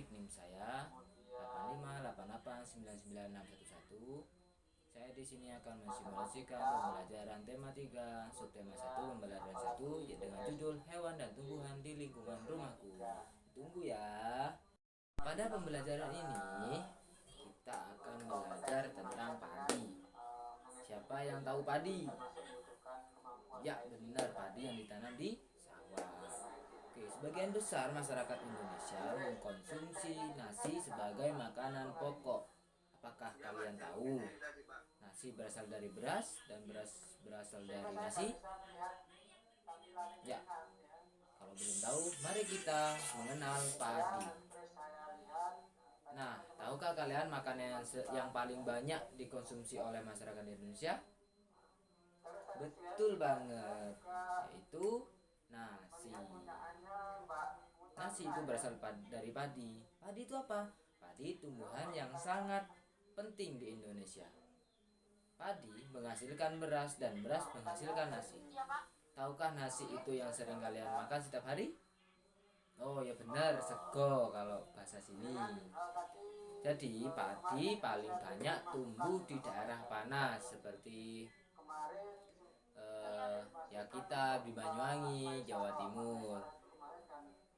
Topik NIM saya 858899611. Saya di sini akan mensimulasikan pembelajaran tema 3, subtema 1, pembelajaran 1 dengan judul hewan dan tumbuhan di lingkungan rumahku. Tunggu ya. Pada pembelajaran ini kita akan belajar tentang padi. Siapa yang tahu padi? Ya, benar, padi yang ditanam di sawah. Oke, sebagian besar masyarakat Indonesia mengkonsumsi nasi sebagai makanan pokok. Apakah kalian tahu? Nasi berasal dari beras dan beras berasal dari nasi? Ya, kalau belum tahu, mari kita mengenal padi. Nah, tahukah kalian makanan yang paling banyak dikonsumsi oleh masyarakat Indonesia? Betul banget, yaitu nasi. Nasi itu berasal dari padi. Padi itu apa? Padi tumbuhan yang sangat penting di Indonesia. Padi menghasilkan beras dan beras menghasilkan nasi. Tahukah nasi itu yang sering kalian makan setiap hari? Oh ya benar, sego kalau bahasa sini. Jadi padi paling banyak tumbuh di daerah panas seperti ya kita di Banyuwangi, Jawa Timur.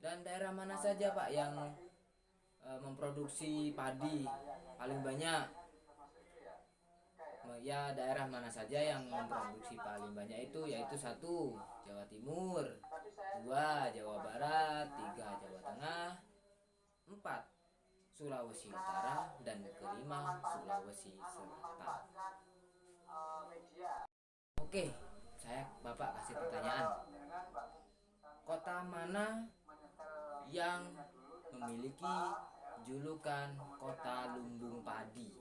Dan daerah mana saja Pak yang memproduksi padi paling banyak? Ya daerah mana saja yang memproduksi paling banyak itu yaitu 1. Jawa Timur, 2. Jawa Barat, 3. Jawa Tengah, 4. Sulawesi Utara, dan kelima Sulawesi Selatan. Oke, Bapak kasih pertanyaan. Kota mana yang memiliki julukan kota lumbung padi?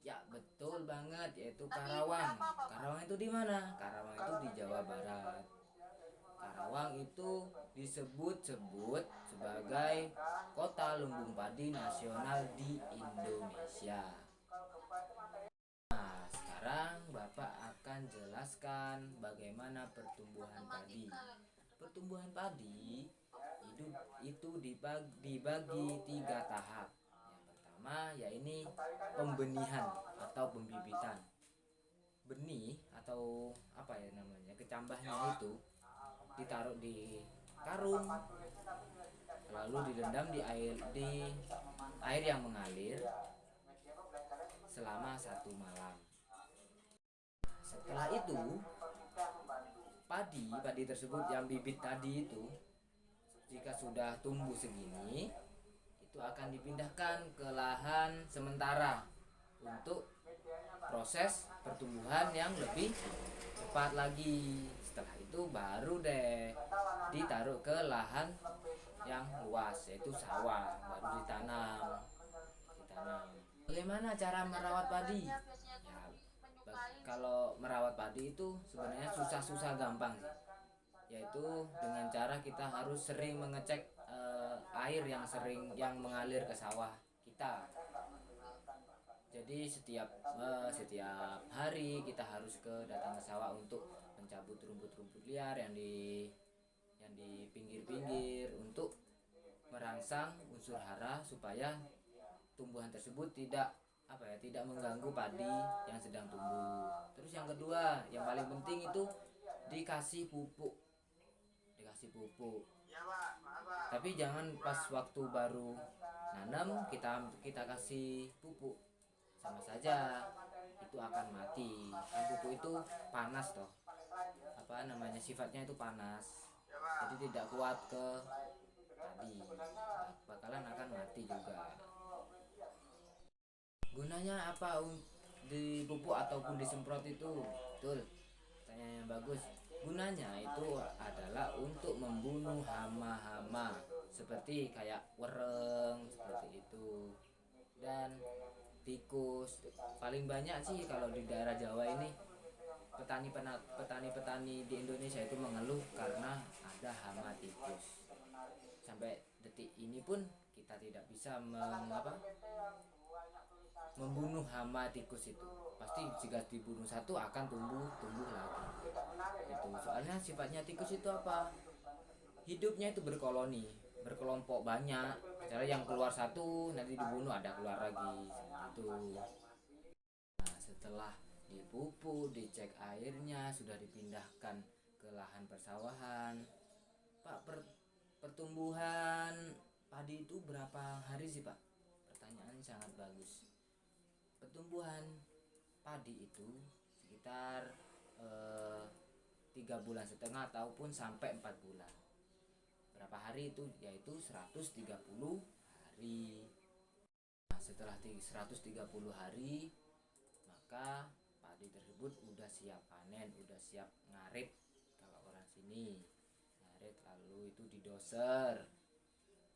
Ya betul banget, yaitu Karawang. Karawang itu di mana? Karawang itu di Jawa Barat. Karawang itu disebut-sebut sebagai kota lumbung padi nasional di Indonesia. Nah, sekarang Bapak akan jelaskan bagaimana pertumbuhan padi. Pertumbuhan padi itu dibagi 3 tahap. Yaitu pembenihan atau pembibitan. Benih atau apa ya namanya, kecambahnya itu ditaruh di karung lalu direndam di air yang mengalir selama 1 malam. Setelah itu padi tersebut yang bibit tadi itu jika sudah tumbuh segini itu akan dipindahkan ke lahan sementara untuk proses pertumbuhan yang lebih cepat lagi. Setelah itu baru deh ditaruh ke lahan yang luas yaitu sawah, baru ditanam. Bagaimana cara merawat padi? Ya, kalau merawat padi itu sebenarnya susah-susah gampang sih. Yaitu dengan cara kita harus sering mengecek air yang mengalir ke sawah kita. Jadi setiap hari kita harus datang ke sawah untuk mencabut rumput-rumput liar yang di pinggir-pinggir untuk merangsang unsur hara supaya tumbuhan tersebut tidak mengganggu padi yang sedang tumbuh. Terus yang kedua, yang paling penting itu dikasih pupuk. Tapi jangan pas waktu baru nanam kita kasih pupuk, sama saja itu akan mati. Kan pupuk itu panas toh, sifatnya itu panas, jadi tidak kuat ke padi, bakalan akan mati juga. Gunanya apa dipupuk ataupun disemprot itu? Betul, pertanyaan yang bagus. Gunanya itu adalah untuk membunuh hama-hama seperti kayak wereng seperti itu dan tikus. Paling banyak sih kalau di daerah Jawa ini petani-petani di Indonesia itu mengeluh karena ada hama tikus. Sampai detik ini pun kita tidak bisa membunuh hama tikus itu. Pasti jika dibunuh satu akan tumbuh lagi. Itu soalnya sifatnya tikus itu apa? hidupnya itu berkoloni, berkelompok banyak. Cara yang keluar satu nanti dibunuh, ada keluar lagi seperti itu. Nah, setelah dipupuk, dicek airnya, sudah dipindahkan ke lahan persawahan. Pak, pertumbuhan padi itu berapa hari sih Pak? Pertanyaannya sangat bagus. Pertumbuhan padi itu sekitar 3,5 bulan ataupun sampai 4 bulan. Berapa hari itu? Yaitu 130 hari. Nah, setelah 130 hari, maka padi tersebut udah siap panen, udah siap ngarit kalau orang sini. Ngarit lalu itu didoser.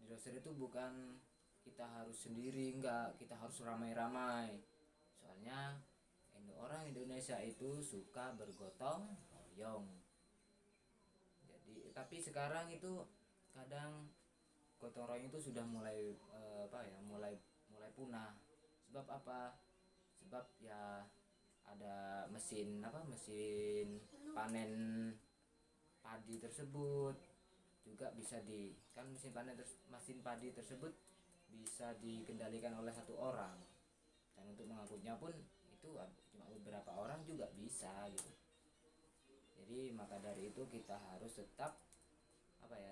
Didoser itu bukan kita harus sendiri, enggak, kita harus ramai-ramai. Soalnya orang Indonesia itu suka bergotong royong. Jadi tapi sekarang itu kadang gotong royong itu sudah mulai mulai punah. Sebab apa? Sebab ya ada mesin panen padi tersebut juga bisa kan mesin padi tersebut bisa dikendalikan oleh satu orang, dan untuk mengangkutnya pun itu cuma beberapa orang juga bisa gitu. Jadi maka dari itu kita harus tetap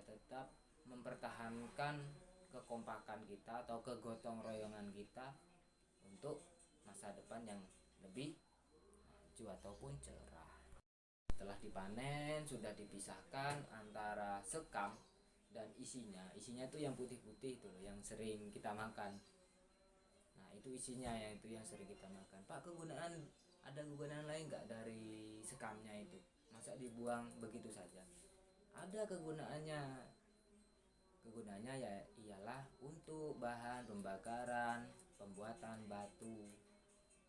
tetap mempertahankan kekompakan kita atau kegotong royongan kita untuk masa depan yang lebih maju ataupun cerah. Setelah dipanen sudah dipisahkan antara sekam dan isinya itu yang putih-putih itu loh, yang sering kita makan. Nah itu isinya yang sering kita makan. Pak, ada kegunaan lain nggak dari sekamnya itu? Masa dibuang begitu saja? Ada kegunaannya. Kegunaannya ya ialah untuk bahan pembakaran, pembuatan batu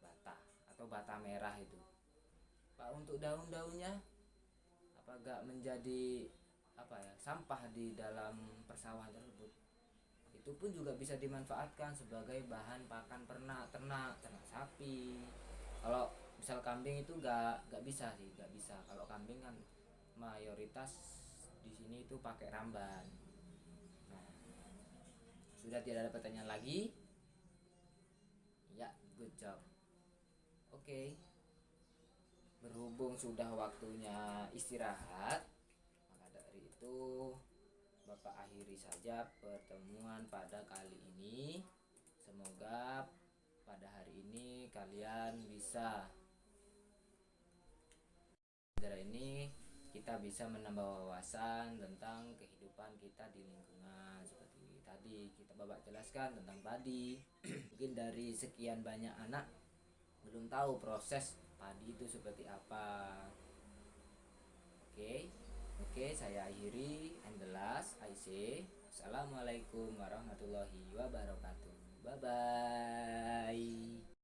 bata atau bata merah itu. Pak, untuk daun-daunnya apa gak menjadi sampah di dalam persawahan tersebut? Itu pun juga bisa dimanfaatkan sebagai bahan pakan ternak sapi. Kalau misal kambing itu gak bisa sih, gak bisa. Kalau kambing kan mayoritas di sini itu pakai ramban. Nah, sudah tidak ada pertanyaan lagi? Ya, good job. Oke. Berhubung sudah waktunya istirahat, maka dari itu Bapak akhiri saja pertemuan pada kali ini. Semoga pada hari ini kalian bisa kita bisa menambah wawasan tentang kehidupan kita di lingkungan. Seperti tadi kita Bapak jelaskan tentang padi. Mungkin dari sekian banyak anak belum tahu proses padi itu seperti apa. Oke, saya akhiri. And the last I say, Assalamualaikum warahmatullahi wabarakatuh. Bye bye.